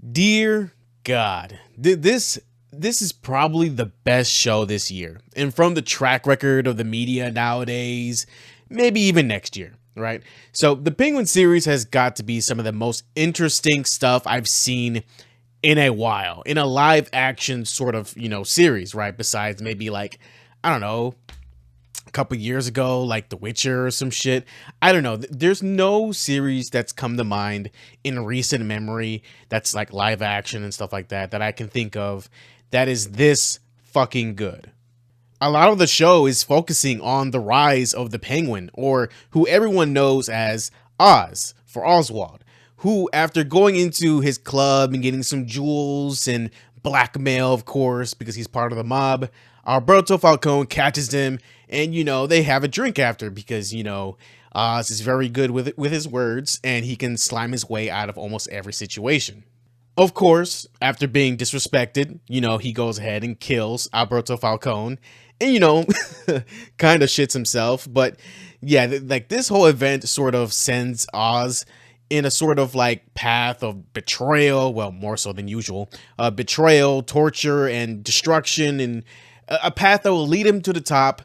Dear God, this is probably the best show this year. And from the track record of the media nowadays, maybe even next year, right? So the Penguin series has got to be some of the most interesting stuff I've seen in a while, in a live action sort of, series, right? Besides maybe like, I don't know, a couple years ago, like The Witcher or some shit. I don't know. There's no series that's come to mind in recent memory that's like live action and stuff like that that I can think of that is this fucking good. A lot of the show is focusing on the rise of the Penguin, or who everyone knows as Oz for Oswald, who, after going into his club and getting some jewels and blackmail, of course, because he's part of the mob, Alberto Falcone catches him, and they have a drink after because Oz is very good with his words, and he can slime his way out of almost every situation. Of course, after being disrespected, he goes ahead and kills Alberto Falcone and, kind of shits himself. But yeah, like this whole event sort of sends Oz in a sort of like path of betrayal, well, more so than usual, betrayal, torture, and destruction, and a path that will lead him to the top,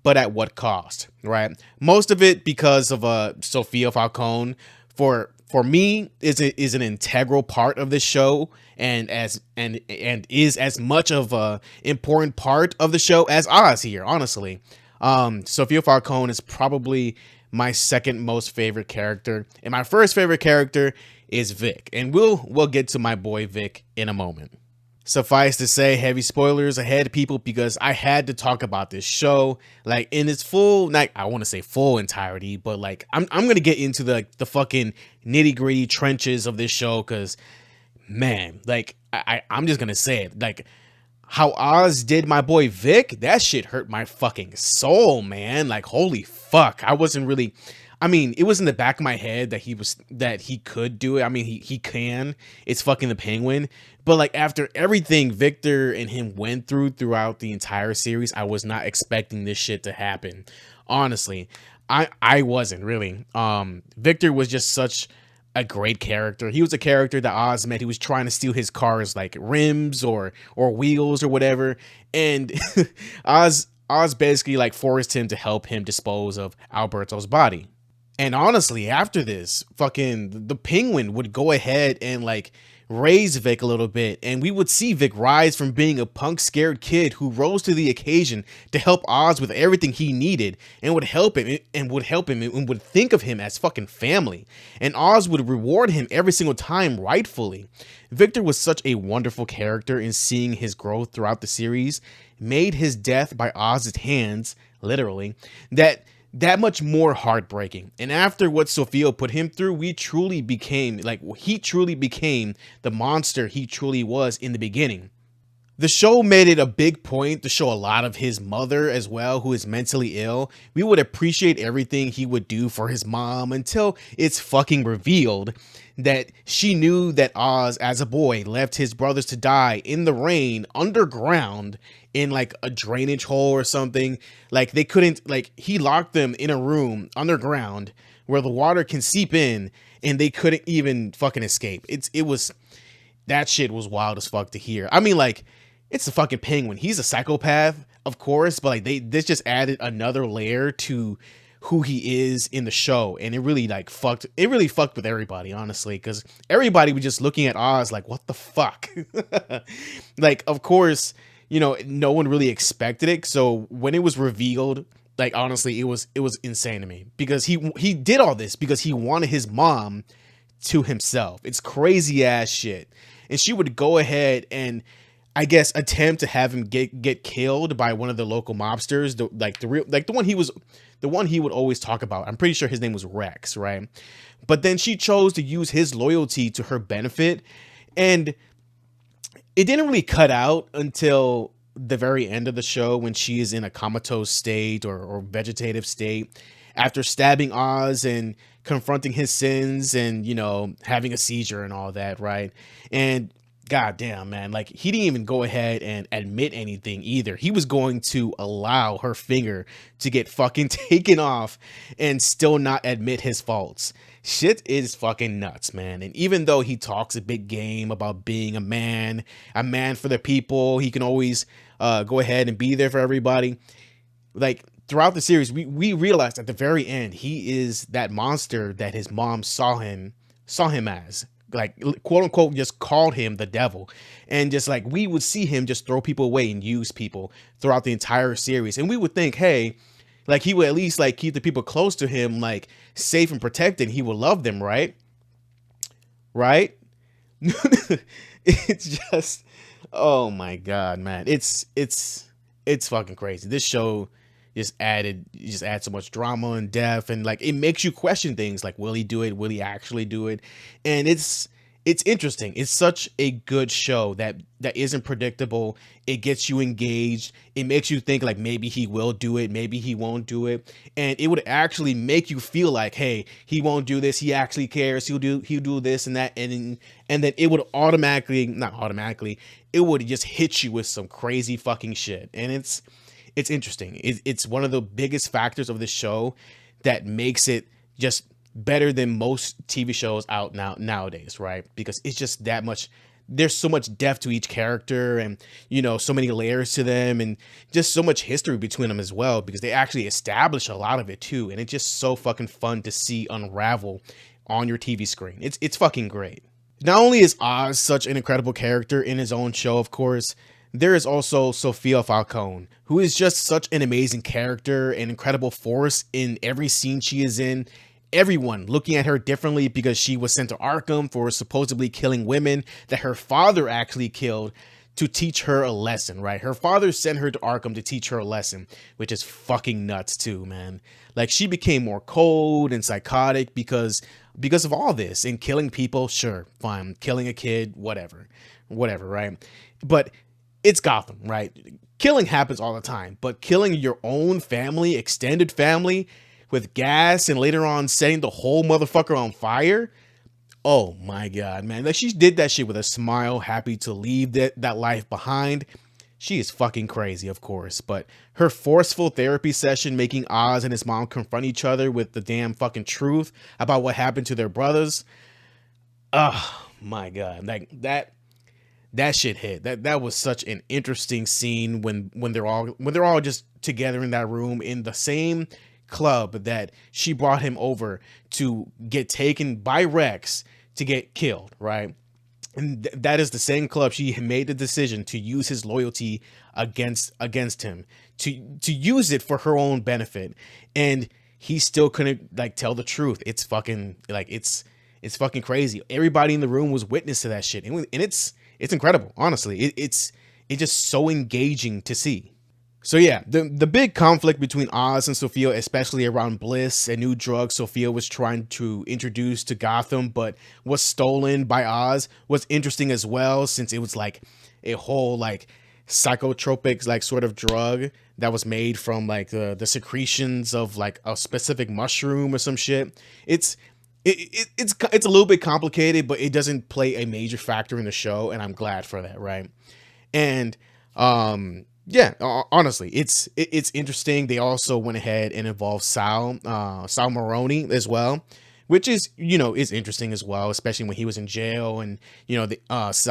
but at what cost, right? Most of it because of Sofia Falcone. For me, is an integral part of this show, and is as much of a important part of the show as Oz here. Honestly, Sofia Falcone is probably my second most favorite character, and my first favorite character is Vic, and we'll get to my boy Vic in a moment. Suffice to say, heavy spoilers ahead, people, because I had to talk about this show like in its full, like I want to say full entirety, but like I'm gonna get into the fucking nitty gritty trenches of this show, because man, like I'm just gonna say it, like how Oz did my boy Vic, that shit hurt my fucking soul, man. Like holy fuck, I wasn't really. I mean, it was in the back of my head that he could do it. I mean, he can. It's fucking the Penguin. But like after everything Victor and him went throughout the entire series, I was not expecting this shit to happen. Honestly, I wasn't really. Victor was just such a great character. He was a character that Oz met. He was trying to steal his car's like rims or wheels or whatever, and Oz basically like forced him to help him dispose of Alberto's body. And honestly, after this, fucking the Penguin would go ahead and like raise Vic a little bit, and we would see Vic rise from being a punk scared kid who rose to the occasion to help Oz with everything he needed, and would think of him as fucking family. And Oz would reward him every single time rightfully. Victor was such a wonderful character, in seeing his growth throughout the series made his death by Oz's hands, literally, that much more heartbreaking. And after what Sophia put him through, he truly became the monster he truly was in the beginning. The show made it a big point to show a lot of his mother as well, who is mentally ill. We would appreciate everything he would do for his mom until it's fucking revealed that she knew that Oz, as a boy, left his brothers to die in the rain underground in like a drainage hole or something. Like they couldn't, like he locked them in a room underground where the water can seep in, and they couldn't even fucking escape. That shit was wild as fuck to hear. I mean, like, it's the fucking Penguin. He's a psychopath, of course, but like this just added another layer to who he is in the show, and it really fucked with everybody, honestly, because everybody was just looking at Oz like, what the fuck? Like, of course, no one really expected it. So when it was revealed, like honestly, it was insane to me, because he did all this because he wanted his mom to himself. It's crazy ass shit. And she would go ahead and, I guess, attempt to have him get killed by one of the local mobsters, the one he would always talk about. I'm pretty sure his name was Rex, right? But then she chose to use his loyalty to her benefit, and it didn't really cut out until the very end of the show, when she is in a comatose state or vegetative state after stabbing Oz and confronting his sins and, having a seizure and all that, right? And goddamn, man, like he didn't even go ahead and admit anything either. He was going to allow her finger to get fucking taken off and still not admit his faults. Shit is fucking nuts, man. And even though he talks a big game about being a man for the people, he can always go ahead and be there for everybody. Like throughout the series, we realized at the very end he is that monster that his mom saw him as, like quote unquote, just called him the devil. And just like we would see him just throw people away and use people throughout the entire series, and we would think, hey, like he would at least like keep the people close to him like safe and protected. He would love them, right? It's just, oh my god, man, it's fucking crazy. This show just adds so much drama and depth, and like it makes you question things like, will he do it, will he actually do it? And it's interesting. It's such a good show that isn't predictable. It gets you engaged. It makes you think like maybe he will do it, maybe he won't do it, and it would actually make you feel like, hey, he won't do this, he actually cares, he'll do this and that, and then it would automatically, not automatically, it would just hit you with some crazy fucking shit. And it's interesting. It's one of the biggest factors of this show that makes it just better than most TV shows out nowadays, right? Because it's just that much. There's so much depth to each character, and so many layers to them, and just so much history between them as well, because they actually establish a lot of it too, and it's just so fucking fun to see unravel on your TV screen. It's fucking great. Not only is Oz such an incredible character in his own show, of course, there is also Sophia Falcone, who is just such an amazing character, an incredible force in every scene she is in. Everyone looking at her differently because she was sent to Arkham for supposedly killing women that her father actually killed to teach her a lesson, right? Her father sent her to Arkham to teach her a lesson, which is fucking nuts too, man. Like she became more cold and psychotic because of all this, and killing people, sure, fine. Killing a kid, whatever, right? But it's Gotham, right? Killing happens all the time, but killing your own family, extended family, with gas and later on setting the whole motherfucker on fire. Oh my god, man. Like she did that shit with a smile, happy to leave that life behind. She is fucking crazy, of course, but her forceful therapy session making Oz and his mom confront each other with the damn fucking truth about what happened to their brothers. Oh my god. Like that shit hit. That was such an interesting scene when they're all just together in that room in the same club that she brought him over to get taken by Rex to get killed, right? And that is the same club she had made the decision to use his loyalty against him, to use it for her own benefit, and he still couldn't like tell the truth. It's fucking like it's fucking crazy. Everybody in the room was witness to that shit, and it's incredible. Honestly, it's just so engaging to see. So yeah, the big conflict between Oz and Sophia, especially around Bliss, a new drug Sophia was trying to introduce to Gotham, but was stolen by Oz, was interesting as well, since it was like a whole like psychotropic like sort of drug that was made from like the secretions of like a specific mushroom or some shit. It's a little bit complicated, but it doesn't play a major factor in the show, and I'm glad for that, right? And yeah, honestly, it's interesting. They also went ahead and involved Sal Maroni as well, which is is interesting as well, especially when he was in jail, and the Oz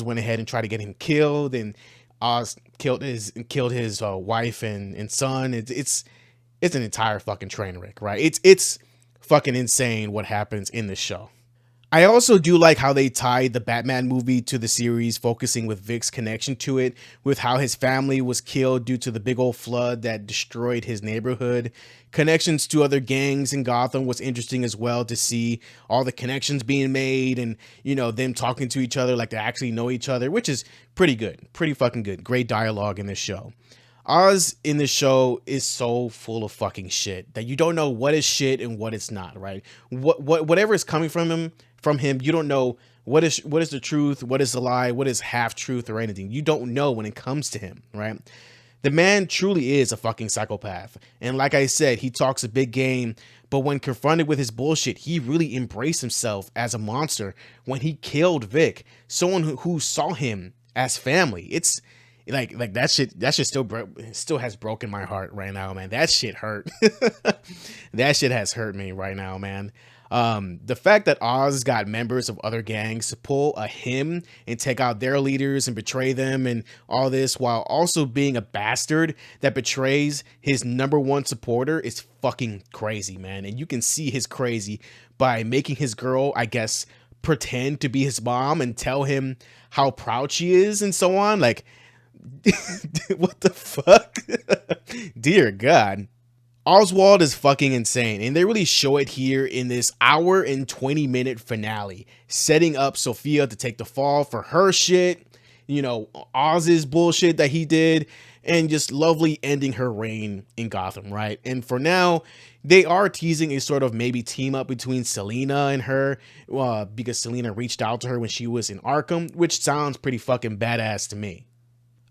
went ahead and tried to get him killed, and Oz killed his wife and son. It's an entire fucking train wreck, right? It's fucking insane what happens in this show. I also do like how they tied the Batman movie to the series, focusing with Vic's connection to it, with how his family was killed due to the big old flood that destroyed his neighborhood. Connections to other gangs in Gotham was interesting as well, to see all the connections being made, and them talking to each other like they actually know each other, which is pretty good, pretty fucking good. Great dialogue in this show. Oz in this show is so full of fucking shit that you don't know what is shit and what it's not, right? Whatever is coming from him, you don't know what is the truth, what is the lie, what is half truth or anything. You don't know when it comes to him, right? The man truly is a fucking psychopath. And like I said, he talks a big game, but when confronted with his bullshit, he really embraced himself as a monster when he killed Vic, someone who saw him as family. Like that shit still has broken my heart right now, man. That shit hurt. That shit has hurt me right now, man. The fact that Oz got members of other gangs to pull a him and take out their leaders and betray them and all this while also being a bastard that betrays his number one supporter is fucking crazy, man. And you can see his crazy by making his girl, I guess, pretend to be his mom and tell him how proud she is and so on. Like, what the fuck? Dear God. Oswald is fucking insane, and they really show it here in this hour and 20-minute finale, setting up Sophia to take the fall for her shit, you know, Oz's bullshit that he did, and just lovely ending her reign in Gotham, right? And for now, they are teasing a sort of maybe team up between Selina and her, because Selina reached out to her when she was in Arkham, which sounds pretty fucking badass to me.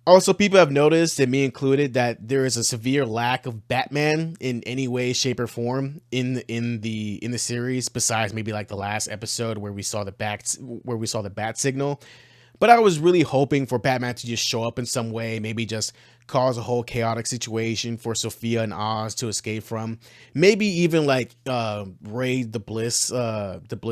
Also, people have noticed, and me included, that there is a severe lack of Batman in any way, shape, or form in the series. Besides maybe like the last episode where we saw the bat signal. But I was really hoping for Batman to just show up in some way, maybe just cause a whole chaotic situation for Sophia and Oz to escape from. Maybe even like raid the Bliss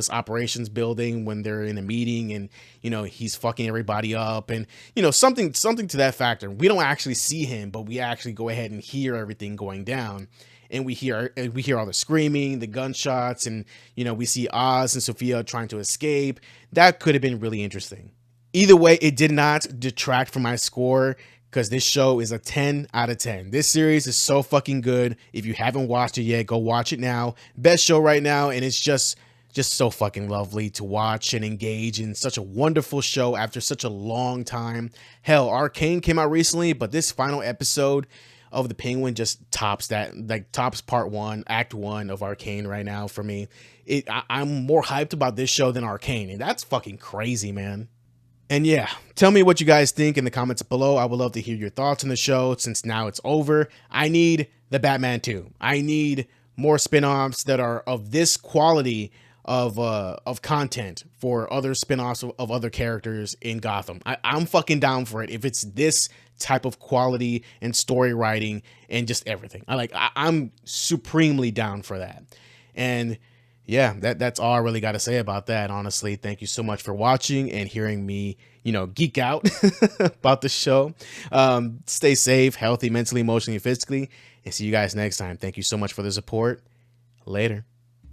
operations building when they're in a meeting and, you know, he's fucking everybody up and, you know, something to that factor. We don't actually see him, but we actually go ahead and hear everything going down. And we hear all the screaming, the gunshots, and, you know, we see Oz and Sophia trying to escape. That could have been really interesting. Either way, it did not detract from my score because this show is a 10 out of 10. This series is so fucking good. If you haven't watched it yet, go watch it now. Best show right now, and it's just so fucking lovely to watch and engage in. Such a wonderful show after such a long time. Hell, Arcane came out recently, but this final episode of The Penguin just tops part one, act one of Arcane right now for me. I'm more hyped about this show than Arcane, and that's fucking crazy, man. And yeah, tell me what you guys think in the comments below. I would love to hear your thoughts on the show since now it's over. I need the Batman 2. I need more spin-offs that are of this quality of content for other spin-offs of other characters in Gotham. I'm fucking down for it if it's this type of quality and story writing and just everything. I'm supremely down for that. And yeah, that's all I really got to say about that. Honestly, thank you so much for watching and hearing me, you know, geek out about the show. Stay safe, healthy, mentally, emotionally, and physically, and see you guys next time. Thank you so much for the support. Later.